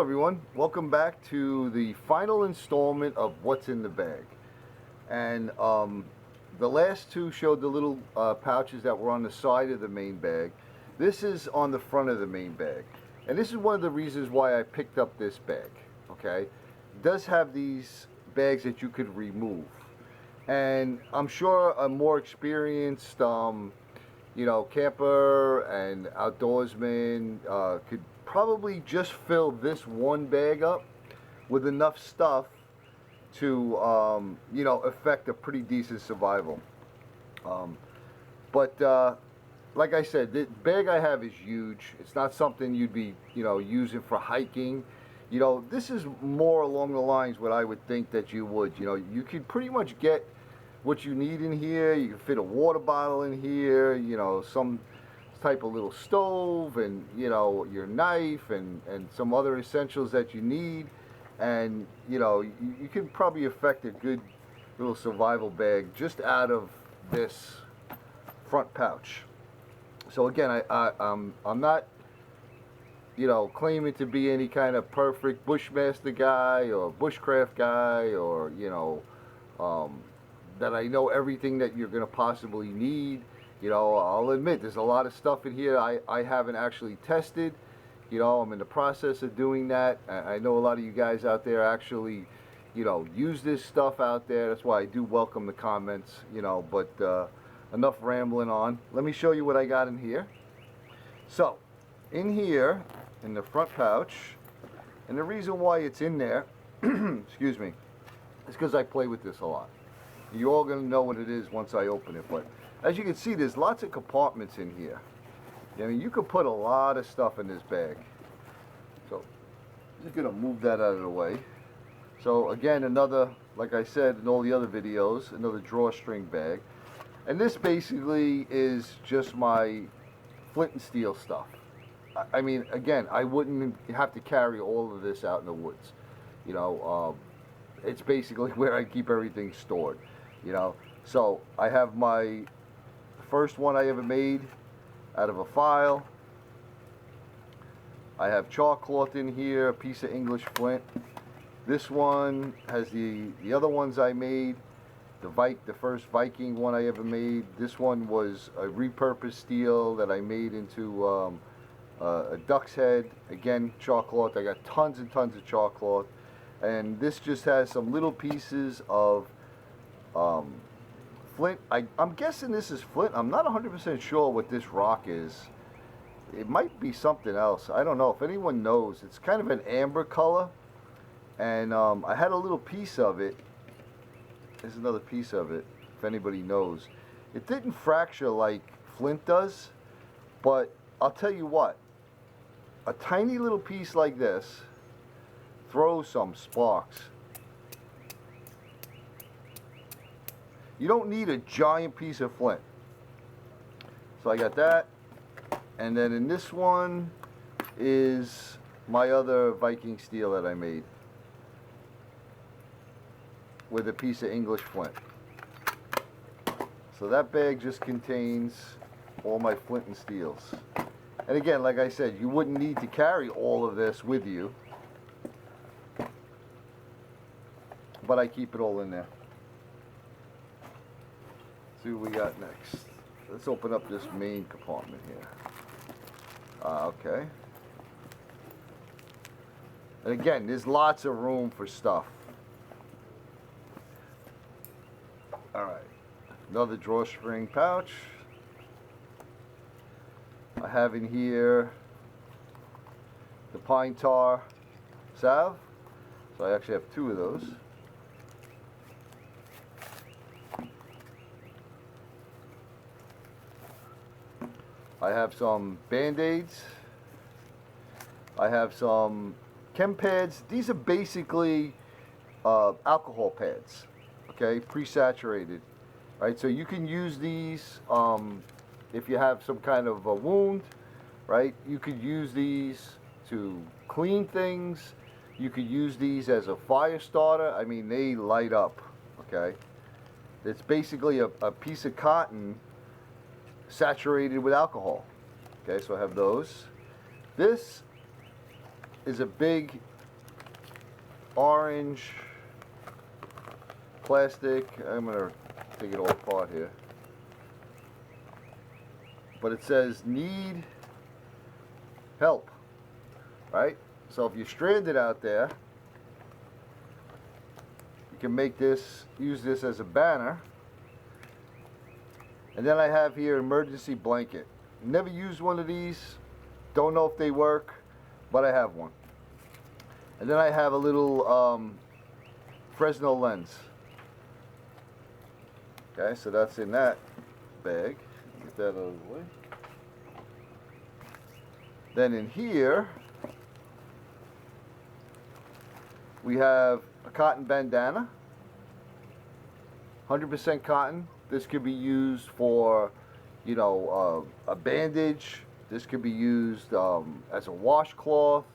everyone, welcome back to the final installment of What's in the Bag. And the last two showed the little pouches that were on the side of the main bag. This is on the front of the main bag. And this is one of the reasons why I picked up this bag, okay? It does have these bags that you could remove. And I'm sure a more experienced camper and outdoorsman could probably just fill this one bag up with enough stuff to, affect a pretty decent survival. But like I said, the bag I have is huge. It's not something you'd be, using for hiking. This is more along the lines what I would think that you would. You could pretty much get what you need in here. You can fit a water bottle in here, some type of little stove, and your knife and some other essentials that you need. And you can probably effect a good little survival bag just out of this front pouch. So again, I'm not claiming to be any kind of perfect bushmaster guy or bushcraft guy, or that I know everything that you're going to possibly need. I'll admit there's a lot of stuff in here I haven't actually tested. I'm in the process of doing that. I know a lot of you guys out there actually, use this stuff out there. That's why I do welcome the comments, but enough rambling on. Let me show you what I got in here. So, in here, in the front pouch, and the reason why it's in there, excuse me, is because I play with this a lot. You're all going to know what it is once I open it, but as you can see, there's lots of compartments in here. I mean, you could put a lot of stuff in this bag. So, just going to move that out of the way. So again, another, like I said in all the other videos, another drawstring bag. And this basically is just my flint and steel stuff. I mean, again, I wouldn't have to carry all of this out in the woods. It's basically where I keep everything stored. So I have my first one I ever made out of a file. I have chalk cloth in here, a piece of English flint. This one has the other ones I made. The first Viking one I ever made. This one was a repurposed steel that I made into a duck's head. Again, chalk cloth. I got tons and tons of chalk cloth. And this just has some little pieces of flint. I'm guessing this is flint. I'm not 100% sure what this rock is. It might be something else. I don't know. If anyone knows, it's kind of an amber color. And I had a little piece of it. There's another piece of it, if anybody knows. It didn't fracture like flint does, but I'll tell you what. A tiny little piece like this throws some sparks. You don't need a giant piece of flint. So I got that. And then in this one is my other Viking steel that I made with a piece of English flint. So that bag just contains all my flint and steels. And again, like I said, you wouldn't need to carry all of this with you, but I keep it all in there. See what we got next. Let's open up this main compartment here. Okay. And again, there's lots of room for stuff. Alright. Another drawstring pouch. I have in here the pine tar salve. So I actually have two of those. I have some Band-Aids. I have some chem pads. These are basically alcohol pads, okay, pre-saturated. Right, so you can use these if you have some kind of a wound, right? You could use these to clean things. You could use these as a fire starter. I mean, they light up, okay? It's basically a piece of cotton saturated with alcohol. Okay, so I have those. This is a big orange plastic. I'm gonna take it all apart here. But it says need help, right? So if you're stranded out there, you can make this, use this as a banner. And then I have here emergency blanket. Never used one of these, don't know if they work, but I have one. And then I have a little Fresnel lens. Okay, so that's in that bag. Get that out of the way. Then in here, we have a cotton bandana, 100% cotton. This could be used for, you know, a bandage. This could be used as a washcloth.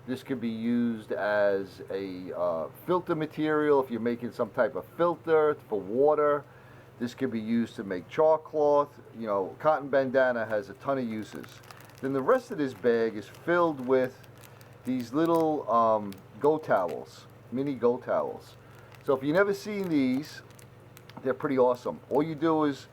This could be used as a filter material if you're making some type of filter for water. This could be used to make chalk cloth. You know, cotton bandana has a ton of uses. Then the rest of this bag is filled with these little go towels, mini go towels. So if you've never seen these, they're pretty awesome. All you do is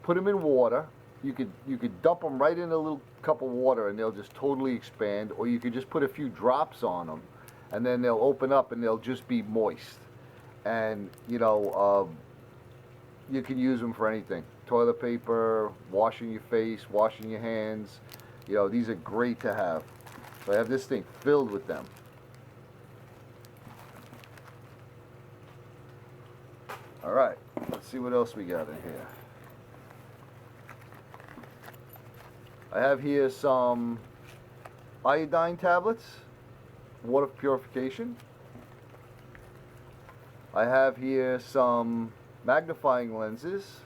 put them in water. You could dump them right in a little cup of water and they'll just totally expand, or you could just put a few drops on them and then they'll open up and they'll just be moist. And you know, you can use them for anything. Toilet paper, washing your face, washing your hands. You know, these are great to have. So I have this thing filled with them. All right, let's see what else we got in here. I have here some iodine tablets, water purification. I have here some magnifying lenses.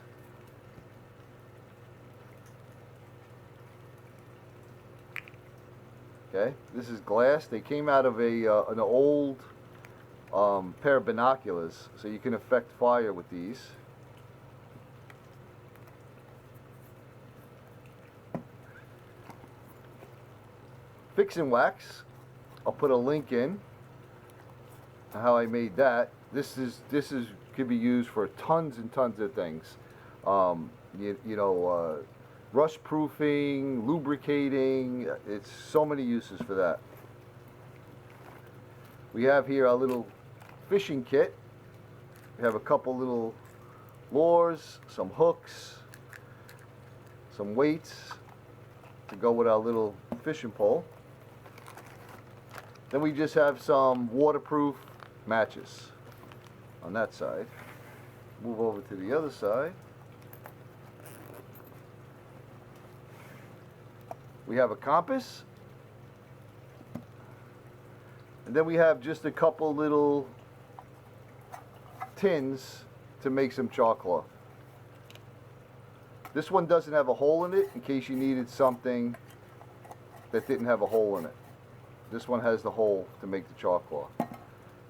Okay, this is glass. They came out of an old pair of binoculars, so you can affect fire with these. Fix and wax. I'll put a link in how I made that. This could be used for tons and tons of things. Rust proofing, lubricating. It's so many uses for that. We have here our little fishing kit. We have a couple little lures, some hooks, some weights to go with our little fishing pole. Then we just have some waterproof matches on that side. Move over to the other side. We have a compass. And then we have just a couple little tins to make some chalk cloth. This one doesn't have a hole in it in case you needed something that didn't have a hole in it. This one has the hole to make the chalk cloth.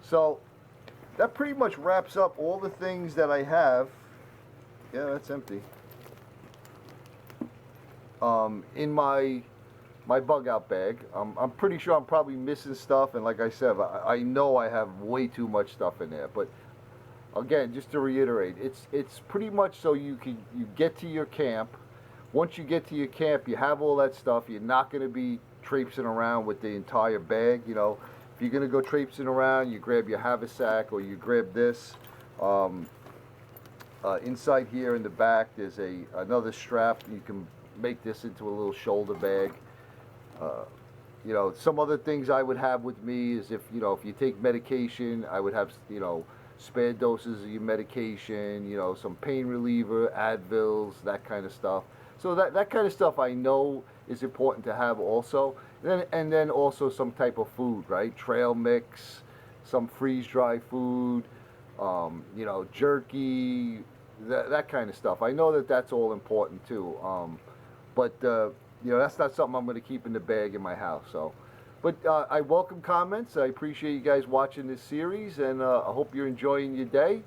So that pretty much wraps up all the things that I have. Yeah, that's empty. In my bug out bag. I'm pretty sure I'm probably missing stuff, and like I said, I know I have way too much stuff in there. But again, just to reiterate, it's pretty much so you get to your camp. Once you get to your camp, you have all that stuff. You're not going to be traipsing around with the entire bag. You know, if you're going to go traipsing around, you grab your haversack or you grab this. Inside here in the back, there's another strap. You can make this into a little shoulder bag. You know, some other things I would have with me is if you take medication, I would have, spare doses of your medication, some pain reliever, Advils, that kind of stuff. So that kind of stuff I know is important to have also. And then also some type of food, right? Trail mix, some freeze-dry food, jerky, that kind of stuff. I know that's all important too. But that's not something I'm going to keep in the bag in my house. So, but I welcome comments. I appreciate you guys watching this series, and I hope you're enjoying your day.